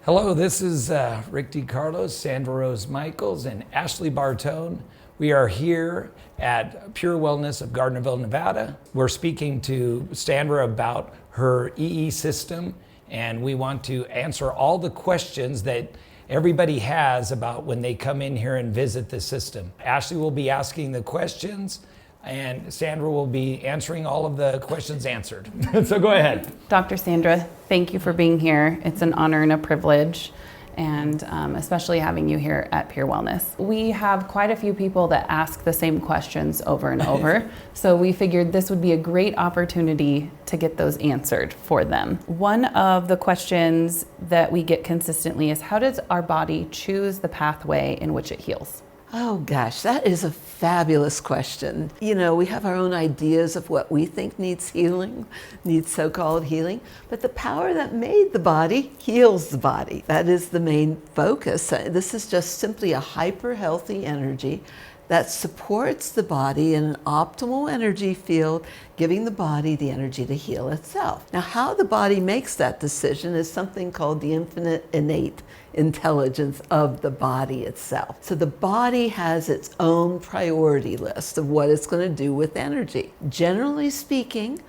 Hello, this is Rick DiCarlos, Sandra Rose Michaels, and Ashley Bartone. We are here at Pure Wellness of Gardnerville, Nevada. We're speaking to Sandra about her EESystem, and we want to answer all the questions that everybody has about when they come in here and visit the system. Ashley will be asking the questions, and Sandra will be answering all of the questions answered. So go ahead. Dr. Sandra, thank you for being here. It's an honor and a privilege, and especially having you here at Pure Wellness. We have quite a few people that ask the same questions over and over, so we figured this would be a great opportunity to get those answered for them. One of the questions that we get consistently is, how does our body choose the pathway in which it heals? Oh gosh, that is a fabulous question. You know, we have our own ideas of what we think needs healing, needs so-called healing, but the power that made the body heals the body. That is the main focus. This is just simply a hyper healthy energy that supports the body in an optimal energy field, giving the body the energy to heal itself. Now, how the body makes that decision is something called the infinite innate intelligence of the body itself. So the body has its own priority list of what it's going to do with energy. Generally speaking,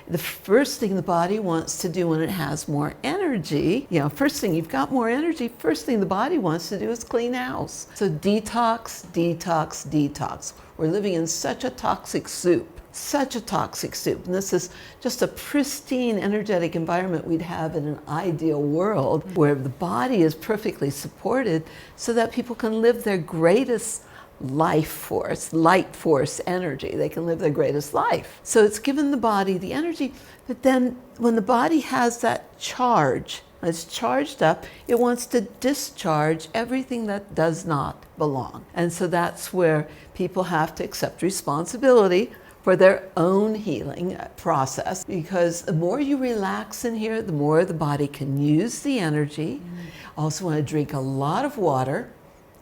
the first thing the body wants to do when it has more energy, first thing you've got more energy, first thing the body wants to do is clean house. So detox, detox, detox. We're living in such a toxic soup. And this is just a pristine, energetic environment we'd have in an ideal world where the body is perfectly supported so that people can live their greatest life force, light force energy. They can live their greatest life. So it's given the body the energy, but then when the body has that charge, it's charged up, it wants to discharge everything that does not belong. And so that's where people have to accept responsibility for their own healing process, because the more you relax in here, the more the body can use the energy. Also want to drink a lot of water.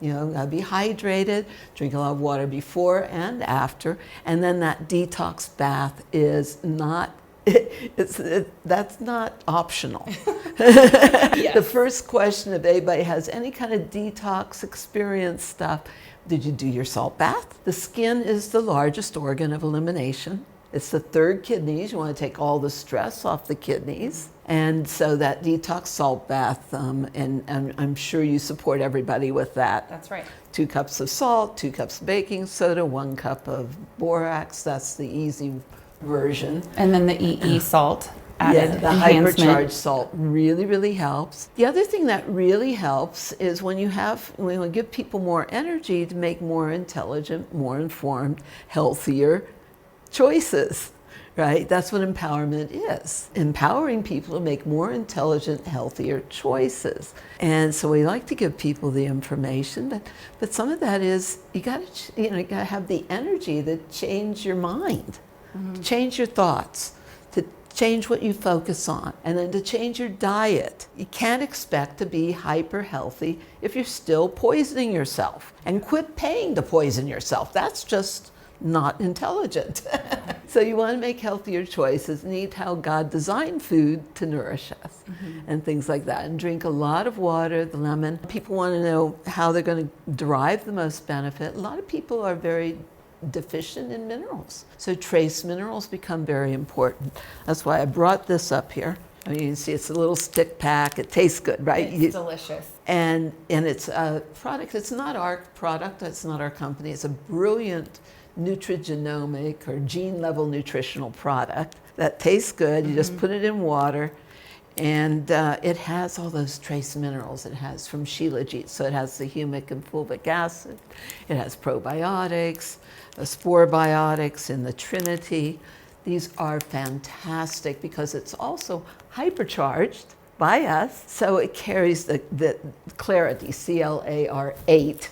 Gotta be hydrated, drink a lot of water before and after, and then that detox bath is not, that's not optional. Yes. The first question, if anybody has any kind of detox experience stuff, did you do your salt bath? The skin is the largest organ of elimination. It's the third kidneys. You want to take all the stress off the kidneys. And so that detox salt bath, and I'm sure you support everybody with that. That's right. 2 cups of salt, 2 cups of baking soda, 1 cup of borax. That's the easy version. And then the EE salt added the enhancement. hypercharged salt really, really helps. The other thing that really helps is when we give people more energy to make more intelligent, more informed, healthier choices. Right? That's what empowerment is. Empowering people to make more intelligent, healthier choices. And so we like to give people the information, but some of that is you gotta have the energy to change your mind, to change your thoughts, to change what you focus on, and then to change your diet. You can't expect to be hyper healthy if you're still poisoning yourself. And quit paying to poison yourself. That's just not intelligent. So you want to make healthier choices and eat how God designed food to nourish us, and things like that. And drink a lot of water, the lemon. People want to know how they're going to derive the most benefit. A lot of people are very deficient in minerals. So trace minerals become very important. That's why I brought this up here. I mean, you can see it's a little stick pack. It tastes good, right? It's delicious. And it's a product. It's not our product. It's not our company. It's a brilliant nutrigenomic or gene level nutritional product that tastes good. You just put it in water, and it has all those trace minerals it has from shilajit. So it has the humic and fulvic acid, it has probiotics, spore biotics in the Trinity. These are fantastic because it's also hypercharged by us, so it carries the clarity, CLAR8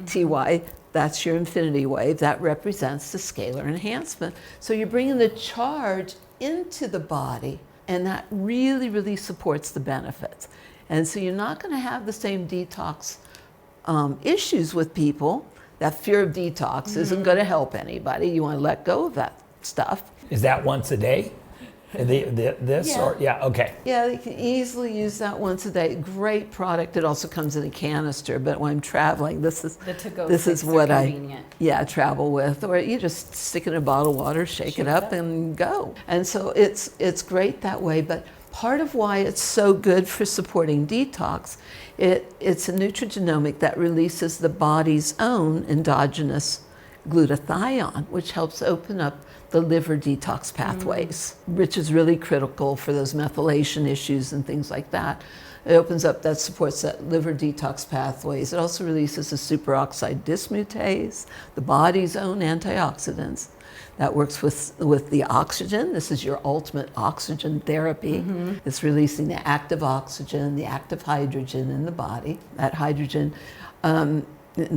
TY. That's your infinity wave. That represents the scalar enhancement. So you're bringing the charge into the body, and that really, really supports the benefits. And so you're not going to have the same detox issues with people. That fear of detox isn't going to help anybody. You want to let go of that stuff. Is that once a day? This Yeah. or yeah, okay. Yeah, you can easily use that once a day. Great product. It also comes in a canister, but when I'm traveling, this is The to-go this is sticks are what convenient. travel with. Or you just stick it in a bottle of water, shake it up, and go. And so it's great that way. But part of why it's so good for supporting detox, it's a nutrigenomic that releases the body's own endogenous glutathione, which helps open up the liver detox pathways, which is really critical for those methylation issues and things like that. It opens up, that supports that liver detox pathways. It also releases a superoxide dismutase, the body's own antioxidants. That works with the oxygen. This is your ultimate oxygen therapy. It's releasing the active oxygen, the active hydrogen in the body. That hydrogen, the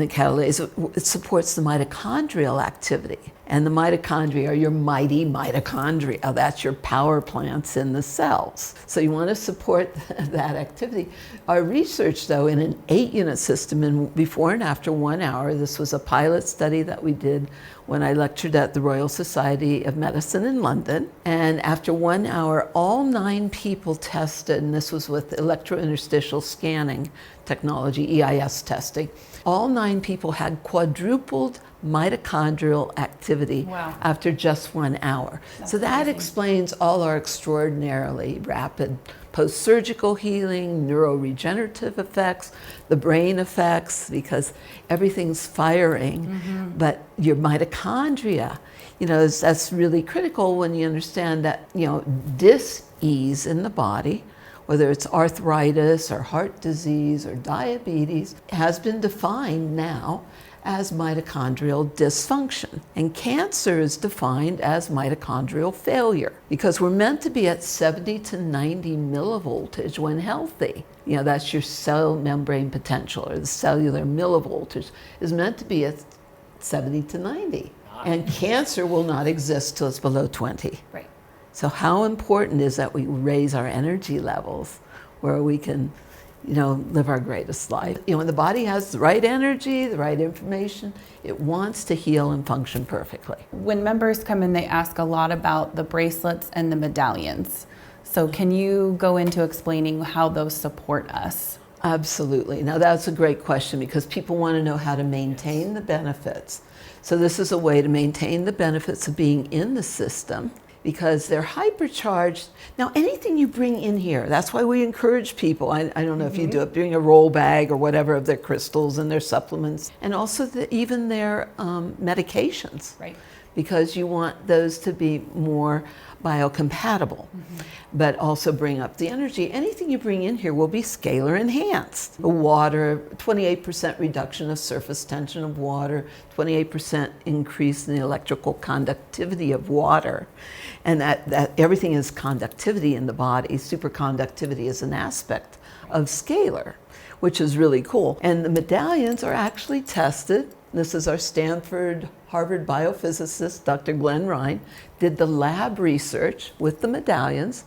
catalase, it supports the mitochondrial activity. And the mitochondria are your mighty mitochondria. That's your power plants in the cells. So you want to support that activity. Our research, though, in an 8-unit system in before and after 1 hour, this was a pilot study that we did when I lectured at the Royal Society of Medicine in London. And after 1 hour, all 9 people tested, and this was with electrointerstitial scanning technology, EIS testing. All 9 people had quadrupled mitochondrial activity after just 1 hour. So that explains all our extraordinarily rapid post-surgical healing, neuroregenerative effects, the brain effects, because everything's firing. But your mitochondria, that's really critical when you understand that, dis-ease in the body, whether it's arthritis or heart disease or diabetes, has been defined now as mitochondrial dysfunction. And cancer is defined as mitochondrial failure, because we're meant to be at 70 to 90 millivoltage when healthy. That's your cell membrane potential, or the cellular millivoltage is meant to be at 70 to 90. And cancer will not exist till it's below 20. Right. So how important is that we raise our energy levels where we can, live our greatest life? When the body has the right energy, the right information, it wants to heal and function perfectly. When members come in, they ask a lot about the bracelets and the medallions. So can you go into explaining how those support us? Absolutely. Now that's a great question, because people want to know how to maintain the benefits. So this is a way to maintain the benefits of being in the system, because they're hypercharged. Now, anything you bring in here, that's why we encourage people, I don't know if you do it, bring a roll bag or whatever of their crystals and their supplements, and also even their medications. Right. Because you want those to be more biocompatible, but also bring up the energy. Anything you bring in here will be scalar enhanced. The water, 28% reduction of surface tension of water, 28% increase in the electrical conductivity of water. And that everything is conductivity in the body. Superconductivity is an aspect of scalar, which is really cool. And the medallions are actually tested. This is our Stanford Harvard biophysicist, Dr. Glenn Ryan, did the lab research with the medallions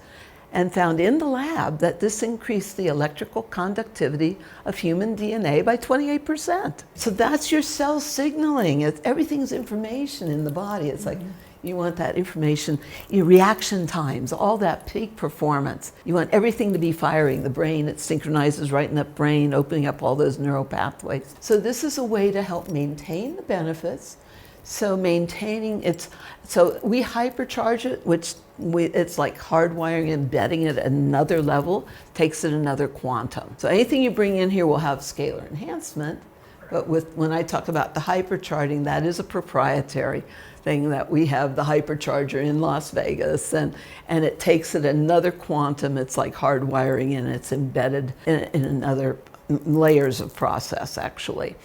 and found in the lab that this increased the electrical conductivity of human DNA by 28%. So that's your cell signaling. Everything's information in the body. It's like, you want that information, your reaction times, all that peak performance. You want everything to be firing. The brain, it synchronizes right in the brain, opening up all those neural pathways. So this is a way to help maintain the benefits. So maintaining so we hypercharge it, which it's like hardwiring, embedding it at another level, takes it another quantum. So anything you bring in here will have scalar enhancement. But when I talk about the hypercharging, that is a proprietary thing that we have, the hypercharger in Las Vegas, and it takes it another quantum. It's like hardwiring, and it's embedded in another layers of process, actually.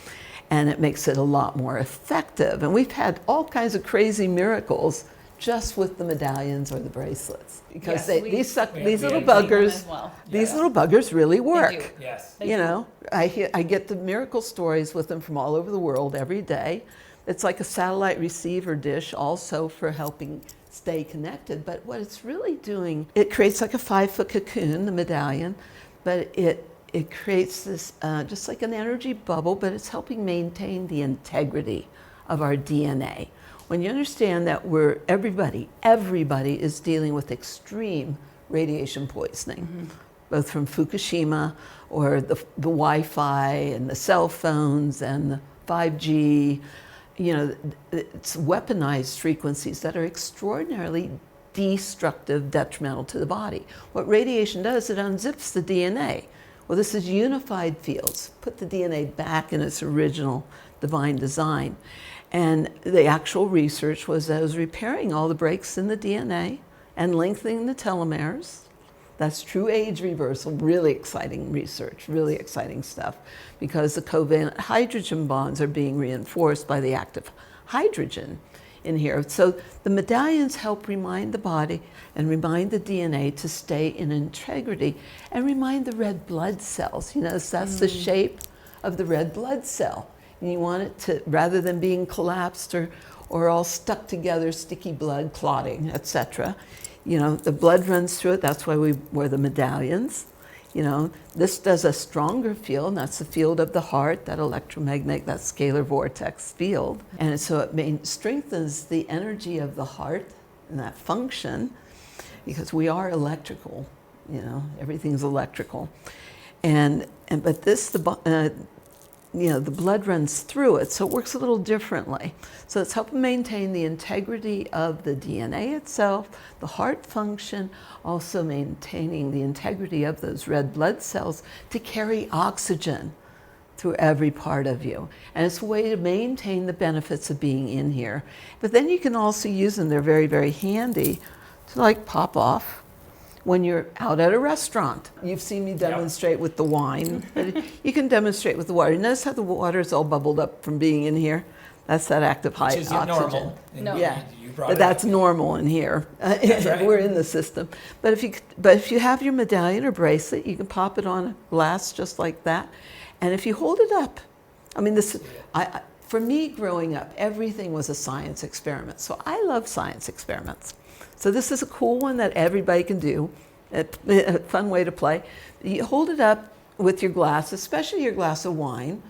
And it makes it a lot more effective. And we've had all kinds of crazy miracles just with the medallions or the bracelets, because these little buggers, these little buggers really work. They do. Yes. I get the miracle stories with them from all over the world every day. It's like a satellite receiver dish also for helping stay connected. But what it's really doing, it creates like a 5-foot cocoon, the medallion, but it creates this just like an energy bubble, but it's helping maintain the integrity of our DNA. when you understand that everybody is dealing with extreme radiation poisoning, both from Fukushima or the Wi-Fi and the cell phones and the 5G, it's weaponized frequencies that are extraordinarily destructive, detrimental to the body. What radiation does, it unzips the DNA. Well, this is unified fields. Put the DNA back in its original divine design. And the actual research was that it was repairing all the breaks in the DNA and lengthening the telomeres. That's true age reversal, really exciting research, really exciting stuff, because the covalent hydrogen bonds are being reinforced by the active hydrogen in here. So the medallions help remind the body and remind the DNA to stay in integrity and remind the red blood cells. That's the shape of the red blood cell. And you want it to, rather than being collapsed or all stuck together, sticky blood, clotting, etc. The blood runs through it. That's why we wear the medallions. This does a stronger field, and that's the field of the heart, that electromagnetic, that scalar vortex field. And so it strengthens the energy of the heart and that function, because we are electrical, everything's electrical. But this, the blood runs through it, so it works a little differently. So it's helping maintain the integrity of the DNA itself, the heart function, also maintaining the integrity of those red blood cells to carry oxygen through every part of you. And it's a way to maintain the benefits of being in here. But then you can also use them, they're very, very handy, to pop off when you're out at a restaurant. You've seen me demonstrate with the wine, but you can demonstrate with the water. Notice how the water is all bubbled up from being in here? That's that active high Which is oxygen. normal. No. Yeah, brought but it that's up. normal in here. right. We're in the system. But if you have your medallion or bracelet, you can pop it on a glass just like that. And if you hold it up, for me growing up, everything was a science experiment. So I love science experiments. So this is a cool one that everybody can do, a fun way to play. You hold it up with your glass, especially your glass of wine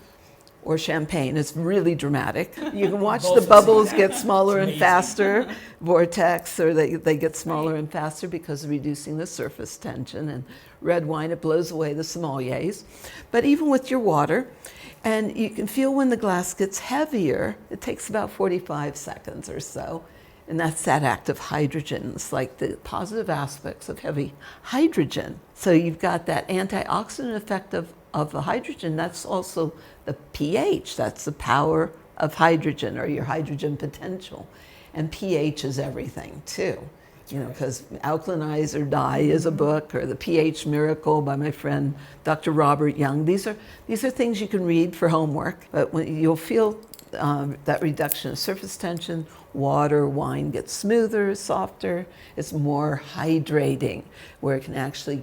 or champagne. It's really dramatic. You can watch the bubbles get smaller and faster, vortex, or they get smaller and faster because of reducing the surface tension. And red wine, it blows away the sommeliers. But even with your water, and you can feel when the glass gets heavier, it takes about 45 seconds or so. And that's that active hydrogen. It's like the positive aspects of heavy hydrogen. So you've got that antioxidant effect of the hydrogen. That's also the pH. That's the power of hydrogen, or your hydrogen potential. And pH is everything too. Because Alkalinize or Die is a book, or The pH Miracle by my friend Dr. Robert Young. These are things you can read for homework, but when you'll feel that reduction of surface tension, wine gets smoother, softer, it's more hydrating, where it can actually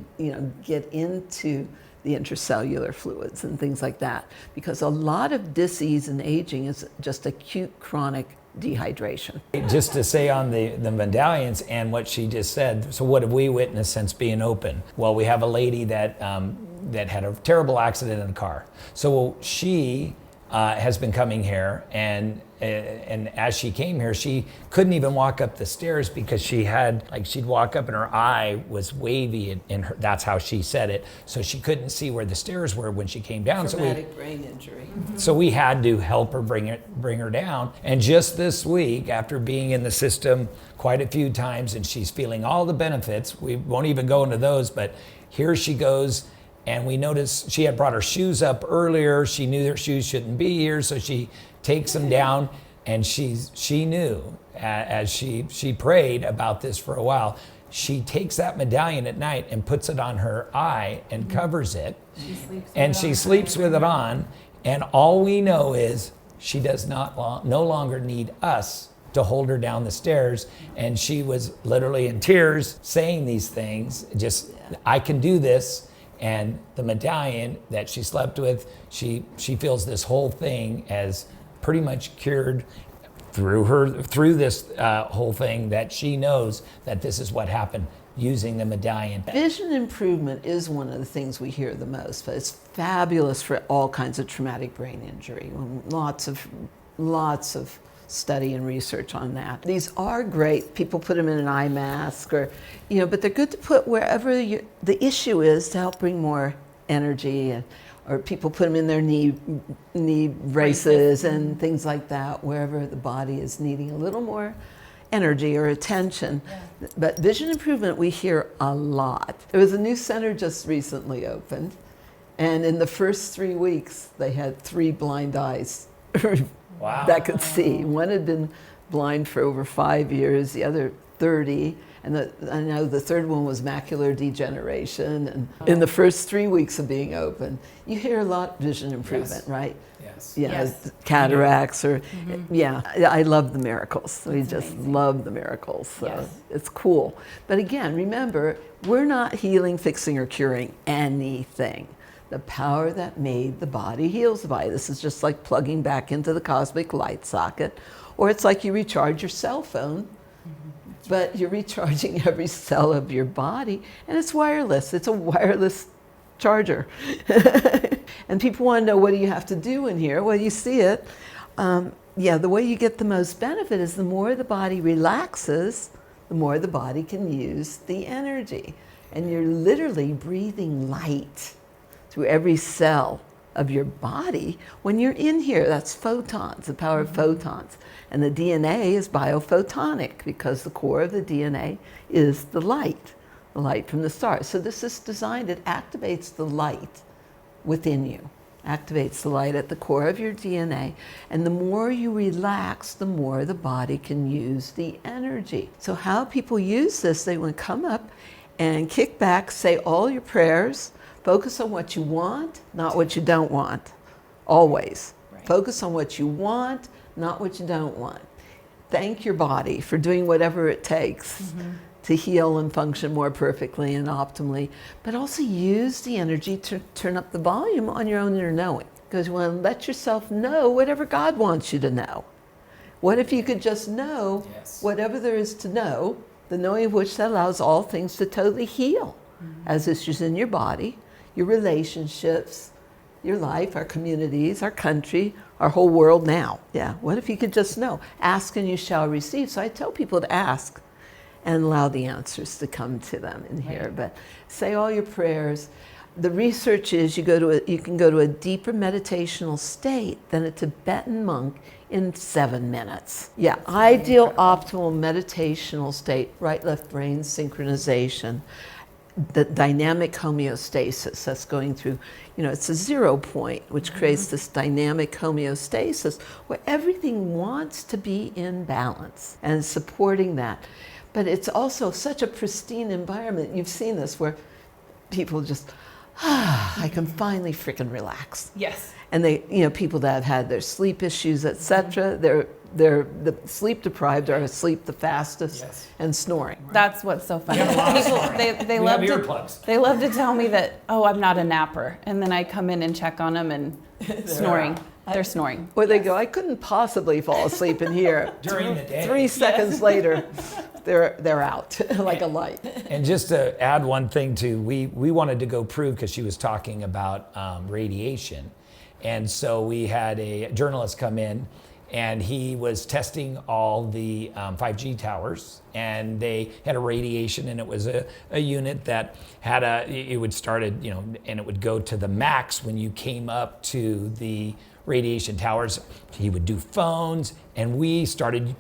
get into the intracellular fluids and things like that. Because a lot of disease and aging is just acute chronic dehydration. Just to say on the medallions and what she just said, so what have we witnessed since being open? Well, we have a lady that had a terrible accident in a car. So she has been coming here, and as she came here, she couldn't even walk up the stairs because she had, she'd walk up and her eye was wavy, and that's how she said it. So she couldn't see where the stairs were when she came down. Traumatic brain injury. So we had to help her bring her down. And just this week, after being in the system quite a few times, and she's feeling all the benefits, we won't even go into those, but here she goes. And we noticed she had brought her shoes up earlier. She knew her shoes shouldn't be here, so she takes them down. And she knew, as she prayed about this for a while, she takes that medallion at night and puts it on her eye and covers it. She sleeps with it on. And all we know is she does no longer need us to hold her down the stairs. And she was literally in tears saying these things, I can do this. And the medallion that she slept with, she feels this whole thing as pretty much cured through this whole thing, that she knows that this is what happened using the medallion. Vision improvement is one of the things we hear the most, but it's fabulous for all kinds of traumatic brain injury. Lots of study and research on that. These are great. People put them in an eye mask or, but they're good to put wherever the issue is to help bring more energy, or people put them in their knee braces and things like that, wherever the body is needing a little more energy or attention. Yeah. But vision improvement we hear a lot. There was a new center just recently opened, and in the first 3 weeks they had 3 blind eyes that could see. One had been blind for over 5 years, the other 30, and I know the third one was macular degeneration. And in the first 3 weeks of being open, you hear a lot vision improvement, right? Yes. Cataracts or, I love the miracles. We just amazing. Love the miracles. So it's cool. But again, remember, we're not healing, fixing, or curing anything. The power that made the body heals the body. This is just like plugging back into the cosmic light socket, or it's like you recharge your cell phone, but you're recharging every cell of your body, and it's wireless. It's a wireless charger. And people want to know, what do you have to do in here? Well, you see it. The way you get the most benefit is the more the body relaxes, the more the body can use the energy. And you're literally breathing light through every cell of your body when you're in here. That's photons, the power of photons. And the DNA is biophotonic because the core of the DNA is the light from the stars. So this is designed, it activates the light within you, activates the light at the core of your DNA. And the more you relax, the more the body can use the energy. So how people use this, they want to come up and kick back, say all your prayers, focus on what you want, not what you don't want, always. Right. Focus on what you want, not what you don't want. Thank your body for doing whatever it takes to heal and function more perfectly and optimally, but also use the energy to turn up the volume on your own inner knowing, because you want to let yourself know whatever God wants you to know. What if you could just know whatever there is to know, the knowing of which that allows all things to totally heal as issues in your body, your relationships, your life, our communities, our country, our whole world now. Yeah, what if you could just know? Ask and you shall receive. So I tell people to ask and allow the answers to come to them in here. But say all your prayers. The research is you can go to a deeper meditational state than a Tibetan monk in 7 minutes. Yeah, ideal optimal meditational state, right left brain synchronization. The dynamic homeostasis that's going through, it's a 0 point, which creates this dynamic homeostasis where everything wants to be in balance and supporting that. But it's also such a pristine environment. You've seen this where people just, I can finally freaking relax. Yes. And they, people that have had their sleep issues, etc., they're the sleep deprived are asleep the fastest and snoring. That's what's so funny. People, they love to tell me that, I'm not a napper. And then I come in and check on them and snoring. They're snoring. Or they go, I couldn't possibly fall asleep in here. During the day. 3 seconds later, they're out like a light. And just to add one thing too, we wanted to go prove, because she was talking about radiation. And so we had a journalist come in, and he was testing all the 5G towers, and they had a radiation, and it was a unit that had it would started, and it would go to the max when you came up to the radiation towers. He would do phones, and we started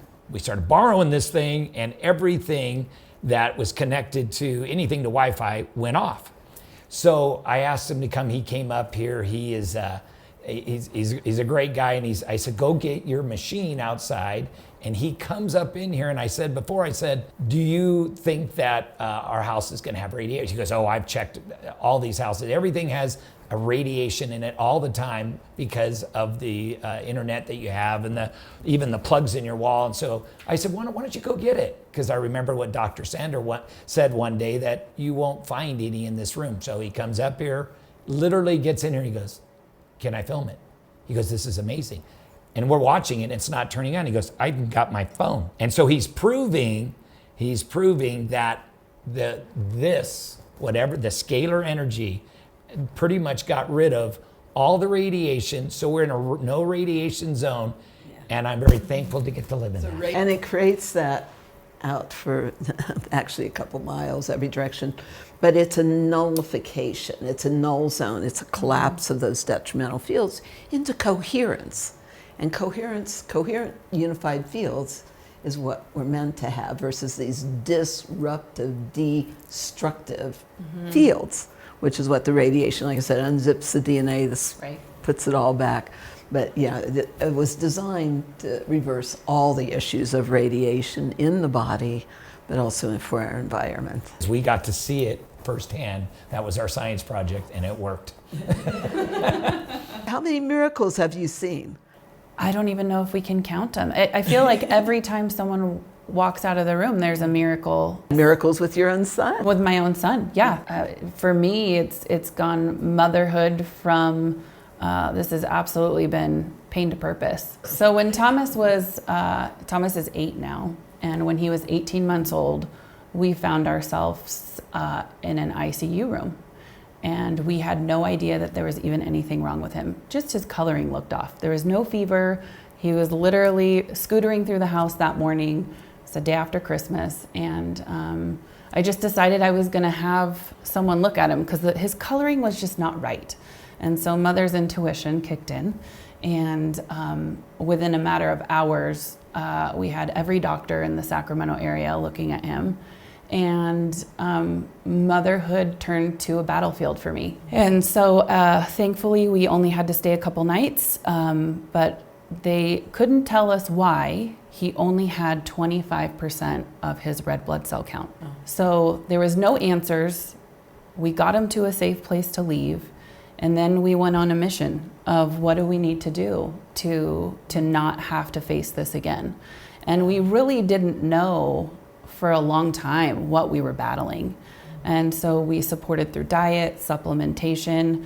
borrowing this thing, and everything that was connected to anything to Wi-Fi went off. So I asked him to come. He came up here. He is he's a great guy, and I said, go get your machine outside. And he comes up in here, and I said, do you think that our house is going to have radiation? He goes, I've checked all these houses. Everything has a radiation in it all the time because of the internet that you have, and even the plugs in your wall. And so I said, why don't you go get it? Because I remember what Dr. Sandra said one day, that you won't find any in this room. So he comes up here, literally gets in here, and he goes, can I film it? He goes, this is amazing. And we're watching it, and it's not turning on. He goes, I even got my phone. And so he's proving that the scalar energy pretty much got rid of all the radiation. So we're in a no radiation zone. And I'm very thankful to get to live in that. And it creates that out for actually a couple miles every direction. But it's a nullification, it's a null zone, it's a collapse of those detrimental fields into coherence. And coherent unified fields is what we're meant to have versus these disruptive, destructive fields, which is what the radiation, like I said, unzips the DNA, this puts it all back. But yeah, it was designed to reverse all the issues of radiation in the body, but also for our environment. We got to see it firsthand. That was our science project, and it worked. How many miracles have you seen? I don't even know if we can count them. I feel like every time someone walks out of the room, there's a miracle. Miracles with your own son? With my own son, yeah. For me, it's gone motherhood from, this has absolutely been pain to purpose. So when Thomas is 8 now, and when he was 18 months old, we found ourselves in an ICU room. And we had no idea that there was even anything wrong with him. Just his coloring looked off. There was no fever. He was literally scootering through the house that morning. It's the day after Christmas. And I just decided I was gonna have someone look at him because his coloring was just not right. And so mother's intuition kicked in. And within a matter of hours, we had every doctor in the Sacramento area looking at him. And motherhood turned to a battlefield for me. And so thankfully we only had to stay a couple nights, but they couldn't tell us why he only had 25% of his red blood cell count. Oh. So there was no answers. We got him to a safe place to leave, and then we went on a mission of what do we need to do to not have to face this again. And we really didn't know for a long time what we were battling. And so we supported through diet, supplementation.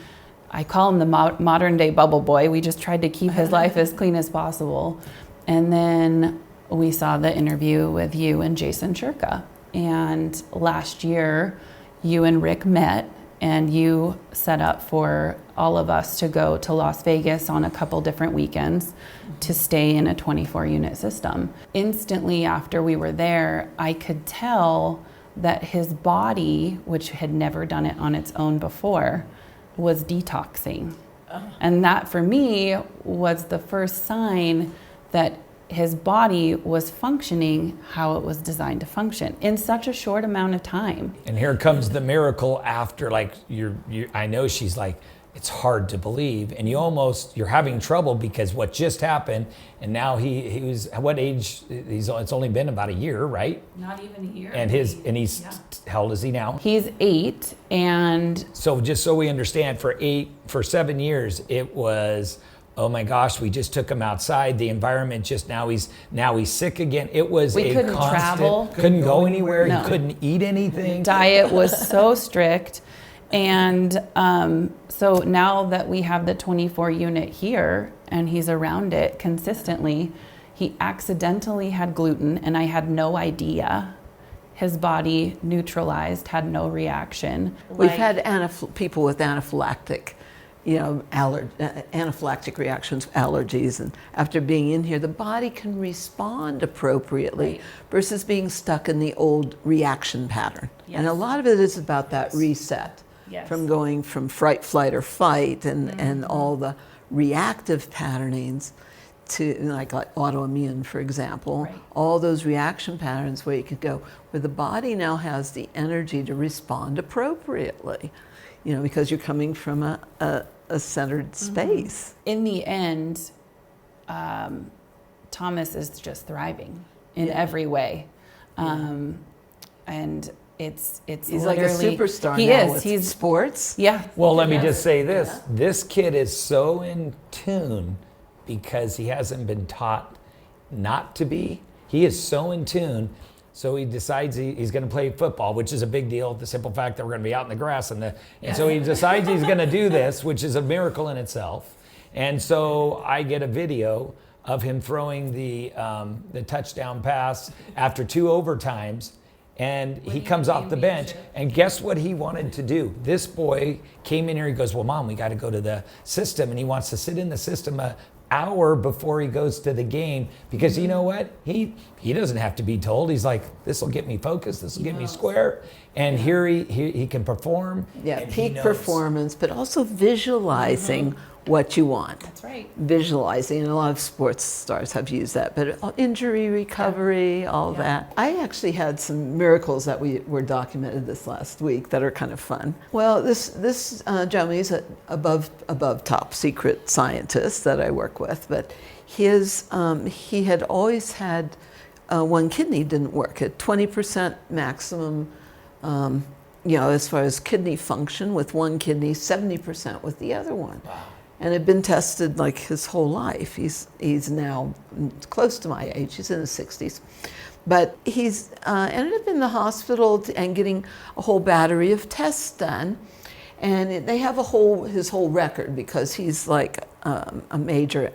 I call him the modern day bubble boy. We just tried to keep his life as clean as possible. And then we saw the interview with you and Jason Shurka. And last year, you and Rick met, and you set up for all of us to go to Las Vegas on a couple different weekends to stay in a 24-unit system. Instantly after we were there, I could tell that his body, which had never done it on its own before, was detoxing. And that for me was the first sign that his body was functioning how it was designed to function in such a short amount of time. And here comes the miracle after, like, I know she's like, it's hard to believe, and you're having trouble because what just happened, and now he was, what age, it's only been about a year, right? Not even a year. And he's, how old is he now? He's 8, and so just so we understand, for 7 years, it was, oh my gosh, we just took him outside. The environment just now he's sick again. It was we couldn't travel, couldn't go anywhere. No. He couldn't eat anything. Diet was so strict, and so now that we have the 24 unit here, and he's around it consistently, he accidentally had gluten, and I had no idea. His body neutralized, had no reaction. We've had people with anaphylactic. Anaphylactic reactions, allergies, and after being in here, the body can respond appropriately versus being stuck in the old reaction pattern. Yes. And a lot of it is about that reset from going from fright, flight, or fight, and all the reactive patternings to like autoimmune, for example, all those reaction patterns where you could go, where the body now has the energy to respond appropriately. Because you're coming from a centered space. In the end, Thomas is just thriving in every way. And it's he's like a superstar he now is. with He's sports. Yeah. Well, let me just say this. Yeah. This kid is so in tune because he hasn't been taught not to be. He is so in tune. So he decides he's going to play football, which is a big deal. The simple fact that we're going to be out in the grass, and so he decides he's going to do this, which is a miracle in itself. And so I get a video of him throwing the touchdown pass after 2 overtimes, and he comes off the bench. And guess what he wanted to do? This boy came in here. He goes, "Well, Mom, we got to go to the system," and he wants to sit in the system hour before he goes to the game, because you know what? He doesn't have to be told. He's like, this will get me focused, this will get me square, and here he can perform. Yeah, and peak performance, but also visualizing what you want. That's right. Visualizing, and a lot of sports stars have used that, but injury recovery, all that. I actually had some miracles that were documented this last week that are kind of fun. Well, this gentleman, he's an above top secret scientist that I work with, but he had always had one kidney didn't work at 20% maximum. As far as kidney function with one kidney, 70% with the other one. Wow. And had been tested like his whole life. He's now close to my age. He's in his 60s. But he's ended up in the hospital and getting a whole battery of tests done. And they have his whole record because he's like a major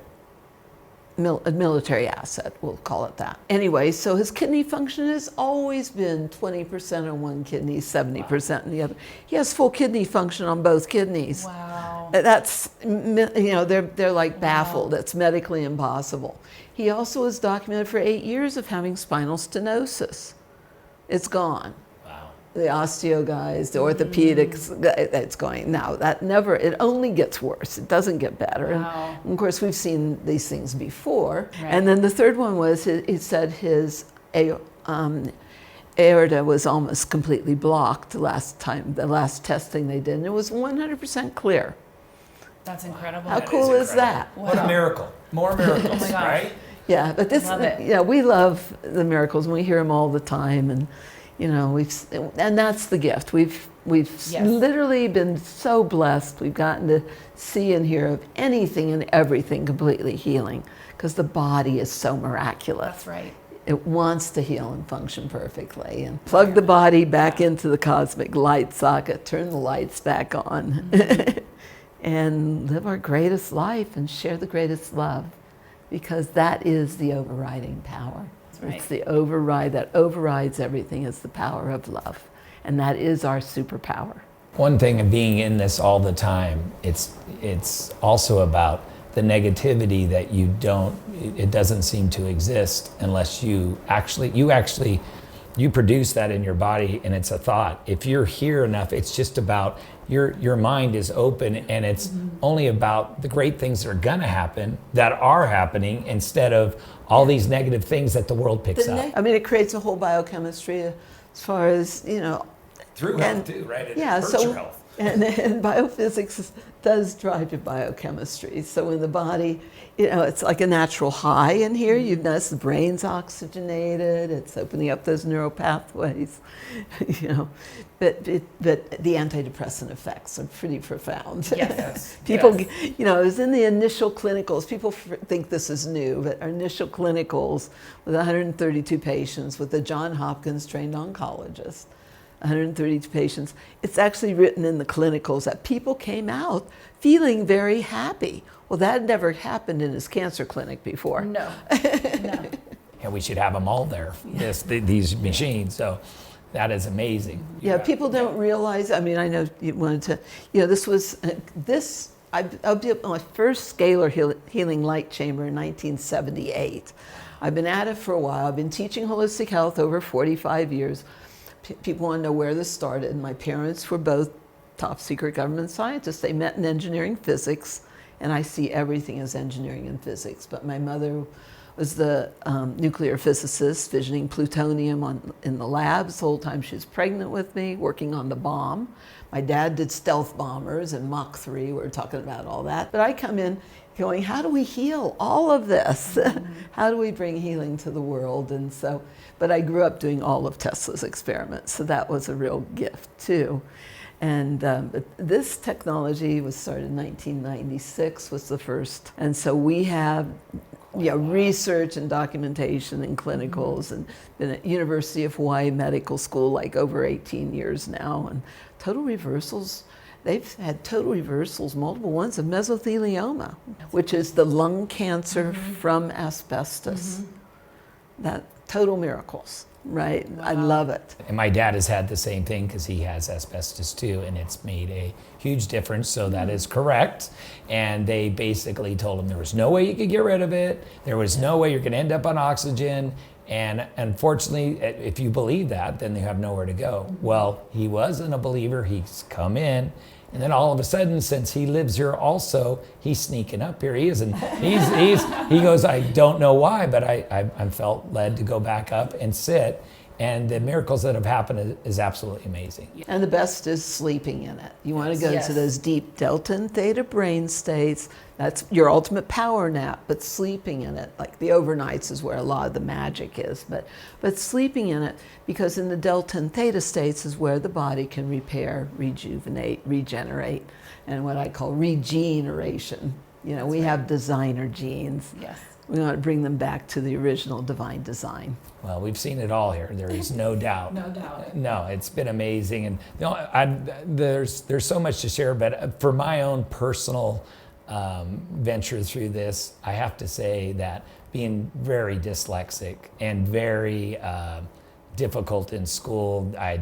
military asset, we'll call it that. Anyway, so his kidney function has always been 20% on one kidney, 70% on the other. He has full kidney function on both kidneys. Wow. That's, they're like baffled. It's medically impossible. He also was documented for 8 years of having spinal stenosis. It's gone. The osteo guys, the orthopedics, it's going. Now, it only gets worse. It doesn't get better. Wow. And of course, we've seen these things before. Right. And then the third one was, he said his aorta was almost completely blocked the last testing they did, and it was 100% clear. That's incredible. How cool is that? Wow. What a miracle. More miracles, Oh my gosh. right? Yeah, but Love it. we love the miracles, and we hear them all the time, and and that's the gift. We've literally been so blessed. We've gotten to see and hear of anything and everything completely healing, because the body is so miraculous. That's right. It wants to heal and function perfectly, and plug the body back into the cosmic light socket, turn the lights back on, and live our greatest life and share the greatest love, because that is the overriding power. Right. It's the override that overrides everything, is the power of love. And that is our superpower. One thing of being in this all the time, it's also about the negativity that it doesn't seem to exist unless you produce that in your body, and it's a thought. If you're here enough, it's just about your mind is open, and it's only about the great things that are gonna happen, that are happening, instead of all these negative things that the world picks up. It creates a whole biochemistry as far as, Through health too, right? It yeah, hurts so, your health. And biophysics does drive your biochemistry. So in the body, it's like a natural high in here. You've noticed the brain's oxygenated. It's opening up those neural pathways, But the antidepressant effects are pretty profound. Yes. People, it was in the initial clinicals. People think this is new, but our initial clinicals with 132 patients with a Johns Hopkins trained oncologist. 132 patients. It's actually written in the clinicals that people came out feeling very happy. Well, that had never happened in his cancer clinic before. No. And we should have them all there, these machines. So that is amazing. Yeah, people don't realize, I know you wanted to, I'll be at my first scalar healing light chamber in 1978. I've been at it for a while. I've been teaching holistic health over 45 years. People want to know where this started. And my parents were both top secret government scientists. They met in engineering physics, and I see everything as engineering and physics. But my mother was the nuclear physicist, fissioning plutonium in the labs the whole time she was pregnant with me, working on the bomb. My dad did stealth bombers and Mach 3. We were talking about all that. But I come in going, how do we heal all of this? How do we bring healing to the world? And so, but I grew up doing all of Tesla's experiments, so that was a real gift too. And but this technology was started in 1996, was the first. And so we have research and documentation and clinicals, and been at University of Hawaii Medical School like over 18 years now. And total reversals, they've had total reversals, multiple ones, of mesothelioma, which is the lung cancer from asbestos. That total miracles. right? I love it. And my dad has had the same thing because he has asbestos too, and it's made a huge difference. So that is correct. And they basically told him there was no way you could get rid of it. There was no way you're going to end up on oxygen. And unfortunately, if you believe that, then you have nowhere to go. Well, he wasn't a believer. He's come in. And then all of a sudden, since he lives here also, he's sneaking up here. He isn't. He goes, I don't know why, but I felt led to go back up and sit. And the miracles that have happened is absolutely amazing. And the best is sleeping in it. You want to go Yes. to those deep delta and theta brain states. That's your ultimate power nap, but sleeping in it, like the overnights is where a lot of the magic is, but sleeping in it, because in the delta and theta states is where the body can repair, rejuvenate, regenerate, and what I call regeneration. You know, we have designer genes. Yes. We want to bring them back to the original divine design. Well, we've seen it all here. There is no doubt. No doubt. No, it's been amazing, and you know, there's so much to share. But for my own personal venture through this, I have to say that being very dyslexic and very difficult in school, I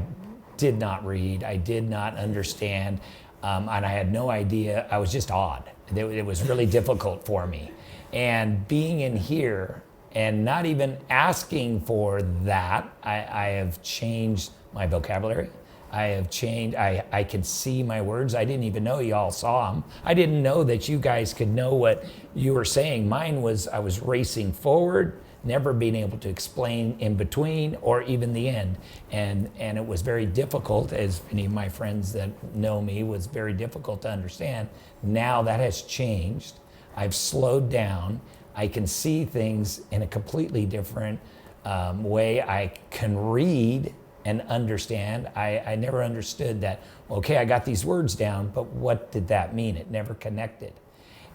did not read, I did not understand, and I had no idea. I was just odd. It was really difficult for me. And being in here and not even asking for that, I have changed my vocabulary. I have changed, I can see my words. I didn't even know y'all saw them. I didn't know that you guys could know what you were saying. Mine was, I was racing forward, never being able to explain in between or even the end. And it was very difficult, as any of my friends that know me, was very difficult to understand. Now that has changed. I've slowed down. I can see things in a completely different way. I can read and understand. I never understood that, okay, I got these words down, but what did that mean? It never connected.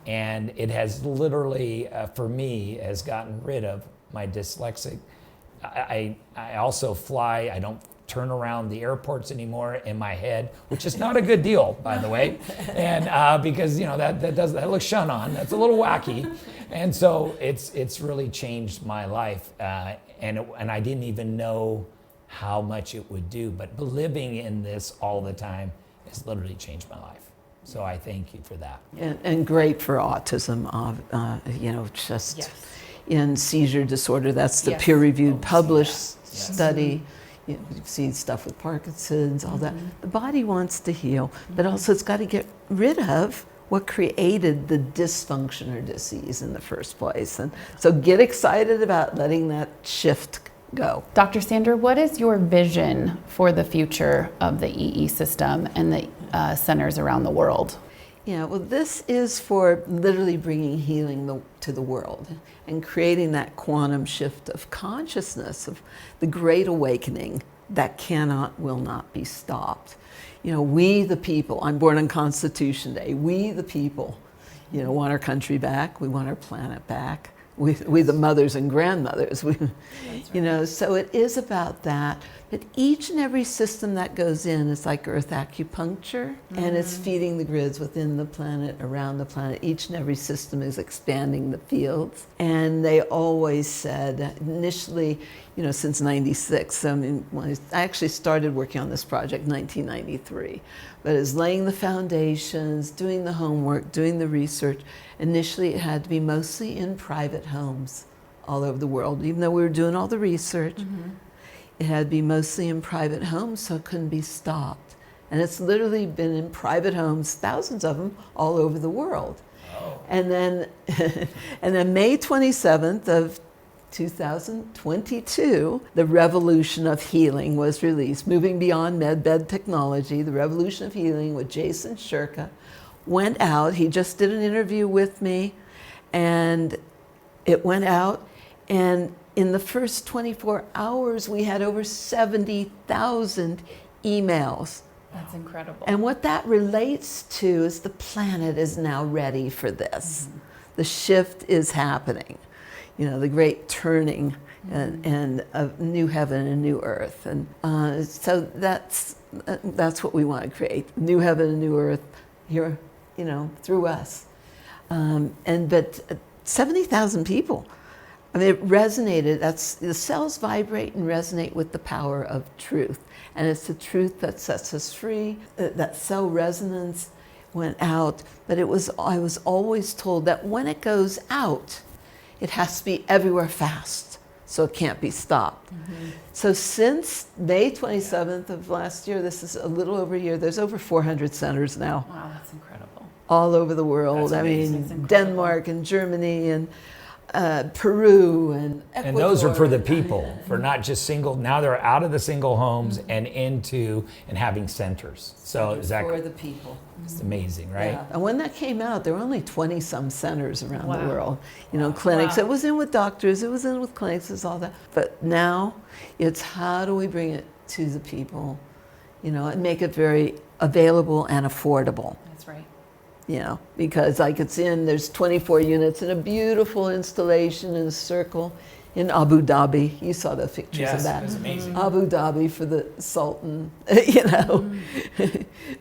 And it has literally, for me, has gotten rid of my dyslexic. I also fly. I don't turn around the airports anymore in my head, which is not a good deal, by the way, and because you know that looks shun on. That's a little wacky, and so it's really changed my life, and I didn't even know how much it would do, but living in this all the time has literally changed my life. So I thank you for that. And great for autism, you know, just in seizure disorder. That's the Yes. peer-reviewed, published Yes. study. You know, you've seen stuff with Parkinson's, all that. The body wants to heal, but also it's got to get rid of what created the dysfunction or disease in the first place. And so get excited about letting that shift go. Dr. Sandra, what is your vision for the future of the EESystem and the centers around the world? Yeah, well, this is for literally bringing healing to the world and creating that quantum shift of consciousness, of the great awakening that will not be stopped. You know, we the people, I'm born on Constitution Day, we the people, you know, want our country back, we want our planet back. We the mothers and grandmothers, you know, so it is about that. But each and every system that goes in is like earth acupuncture, and it's feeding the grids within the planet, around the planet. Each and every system is expanding the fields. And they always said, initially, you know, since 96, I mean, when I actually started working on this project in 1993, but it's laying the foundations, doing the homework, doing the research. Initially, it had to be mostly in private homes all over the world, even though we were doing all the research. It had to be mostly in private homes, so it couldn't be stopped. And it's literally been in private homes, thousands of them, all over the world. Oh. And then, and then May 27th of 2022, The Revolution of Healing was released. Moving Beyond Medbed Technology, The Revolution of Healing with Jason Shirka went out. He just did an interview with me, and it went out. And in the first 24 hours, we had over 70,000 emails. That's incredible. And what that relates to is the planet is now ready for this. The shift is happening. You know, the great turning and a new heaven and new earth. And so that's what we want to create. New heaven and new earth here, you know, through us. But 70,000 people. I mean, it resonated. That's the cells vibrate and resonate with the power of truth, and it's the truth that sets us free. That cell resonance went out, but I was always told that when it goes out, it has to be everywhere fast, so it can't be stopped. So since May 27th of last year, this is a little over a year. There's over 400 centers now. Wow, that's incredible. All over the world. That's I amazing. mean, That's incredible. Denmark and Germany and Peru and Ecuador. And those are for the people, for not just single. Now they're out of the single homes and into and having centers. So is that for the people. it's amazing, right? Yeah. And when that came out, there were only 20 some centers around Wow. the world. You know, clinics. Wow. It was in with doctors, it was in with clinics, it's all that. But now it's how do we bring it to the people, you know, and make it very available and affordable. That's right. You know, because like there's 24 units in a beautiful installation in a circle in Abu Dhabi. You saw the pictures Yes, of that. it was amazing. Abu Dhabi for the Sultan, you know.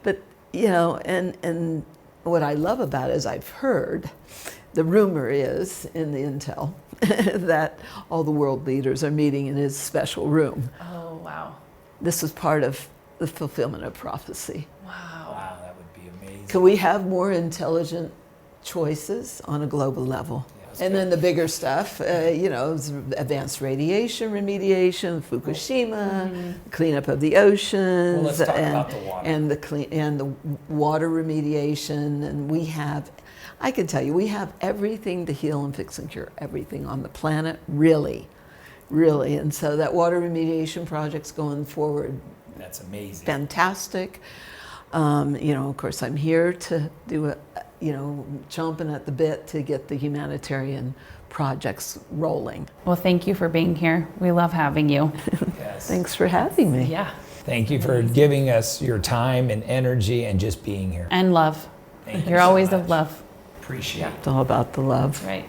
But, you know, and what I love about it is I've heard, the rumor is in the intel, that all the world leaders are meeting in his special room. Oh, wow. This was part of the fulfillment of prophecy. Wow. Wow, that would be amazing. Can we have more intelligent choices on a global level? Yes. And then the bigger stuff, you know, advanced radiation remediation, Fukushima, cleanup of the oceans, Well, let's talk about the water. and the water remediation. And we have, I can tell you, we have everything to heal and fix and cure everything on the planet, really, really. And so that water remediation project's going forward That's amazing. fantastic. You know, of course, I'm here to do you know, chomping at the bit to get the humanitarian projects rolling. Well, thank you for being here. We love having you. Yes. Thanks for having me. Yeah. Thank you for giving us your time and energy and just being here. And love. Thank you You're so always much. of love. Appreciate it. It's all about the love. Right.